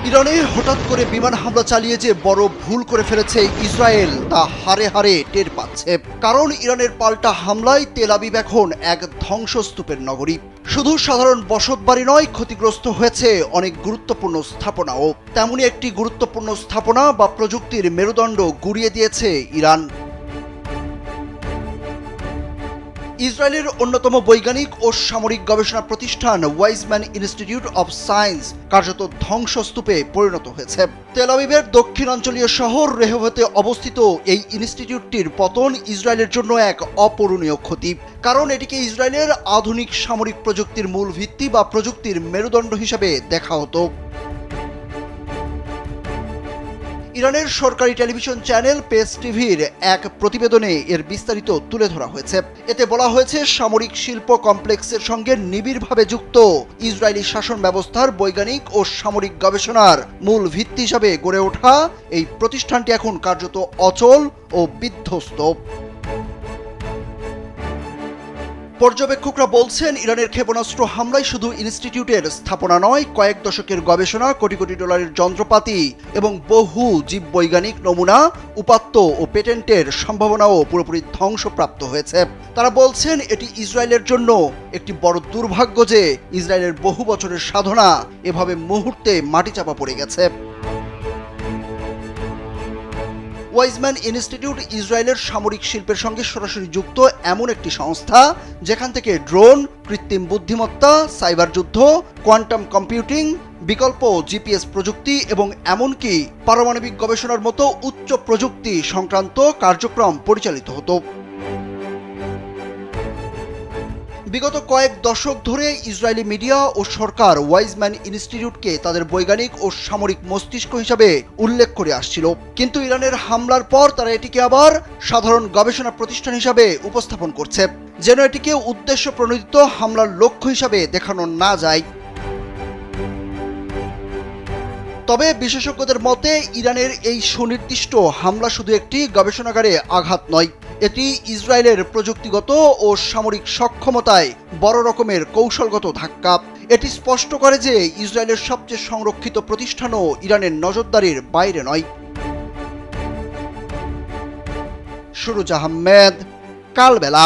ইরানে হঠাৎ করে বিমান হামলা চালিয়ে যে বড় ভুল করে ফেলেছে ইসরায়েল তা হারে হারে টের পাচ্ছে। কারণ ইরানের পাল্টা হামলায় তেল আবিব এখন এক ধ্বংসস্তূপের নগরী। শুধু সাধারণ বসতবাড়ি নয়, ক্ষতিগ্রস্ত হয়েছে অনেক গুরুত্বপূর্ণ স্থাপনাও। তেমনই একটি গুরুত্বপূর্ণ স্থাপনা বা প্রযুক্তির মেরুদণ্ড গুঁড়িয়ে দিয়েছে ইরান। ইসরায়েলের অন্যতম বৈজ্ঞানিক ও সামরিক গবেষণা প্রতিষ্ঠান ওয়াইজম্যান ইনস্টিটিউট অব সায়েন্স কার্যত ধ্বংসস্তূপে পরিণত হয়েছে। তেল আবিবের দক্ষিণাঞ্চলীয় শহর রেহভতে অবস্থিত এই ইনস্টিটিউটটির পতন ইসরায়েলের জন্য এক অপূরণীয় ক্ষতি। কারণ এটিকে ইসরায়েলের আধুনিক সামরিক প্রযুক্তির মূল ভিত্তি বা প্রযুক্তির মেরুদণ্ড হিসেবে দেখা হতো। ইরানের সরকারি টেলিভিশন চ্যানেল পেস টিভির এক প্রতিবেদনে এর বিস্তারিত তুলে ধরা হয়েছে। এতে বলা হয়েছে, সামরিক শিল্প কমপ্লেক্সের সঙ্গে নিবিড়ভাবে যুক্ত ইসরায়েলি শাসন ব্যবস্থার বৈজ্ঞানিক ও সামরিক গবেষণার মূল ভিত্তি হিসাবে গড়ে ওঠা এই প্রতিষ্ঠানটি এখন কার্যত অচল ও বিধ্বস্ত। পর্যবেক্ষকরা বলছেন, ইরানের ক্ষেপণাস্ত্র হামলায় শুধু ইনস্টিটিউটের স্থাপনা নয়, কয়েক দশকের গবেষণা, কোটি কোটি ডলারের যন্ত্রপাতি এবং বহু জীববৈজ্ঞানিক নমুনা, উপাত্ত ও পেটেন্টের সম্ভাবনাও পুরোপুরি ধ্বংসপ্রাপ্ত হয়েছে। তারা বলছেন, এটি ইসরায়েলের জন্য একটি বড় দুর্ভাগ্য যে ইসরায়েলের বহু বছরের সাধনা এভাবে মুহূর্তে মাটিচাপা পড়ে গেছে। ওয়াইজম্যান ইনস্টিটিউট ইসরায়েলের সামরিক শিল্পের সঙ্গে সরাসরি যুক্ত এমন একটি সংস্থা যেখান থেকে ড্রোন, কৃত্রিম বুদ্ধিমত্তা, সাইবার যুদ্ধ, কোয়ান্টাম কম্পিউটিং, বিকল্প জিপিএস প্রযুক্তি এবং এমনকি পারমাণবিক গবেষণার মতো উচ্চ প্রযুক্তি সংক্রান্ত কার্যক্রম পরিচালিত হতো। বিগত কয়েক দশক ধরে ইসরায়েলি মিডিয়া ও সরকার ওয়াইজম্যান ইনস্টিটিউটকে তাদের বৈজ্ঞানিক ও সামরিক মস্তিষ্ক হিসাবে উল্লেখ করে আসছিল। কিন্তু ইরানের হামলার পর তারা এটিকে আবার সাধারণ গবেষণা প্রতিষ্ঠান হিসাবে উপস্থাপন করছে, যেন এটিকে উদ্দেশ্য প্রণোদিত হামলার লক্ষ্য হিসাবে দেখানো না যায়। তবে বিশেষজ্ঞদের মতে, ইরানের এই সুনির্দিষ্ট হামলা শুধু একটি গবেষণাগারে আঘাত নয়, এটি ইসরায়েলের প্রযুক্তিগত ও সামরিক সক্ষমতায় বড় রকমের কৌশলগত ধাক্কা। এটি স্পষ্ট করে যে ইসরায়েলের সবচেয়ে সংরক্ষিত প্রতিষ্ঠানও ইরানের নজরদারির বাইরে নয়। সুরুজ আহমেদ, কালবেলা।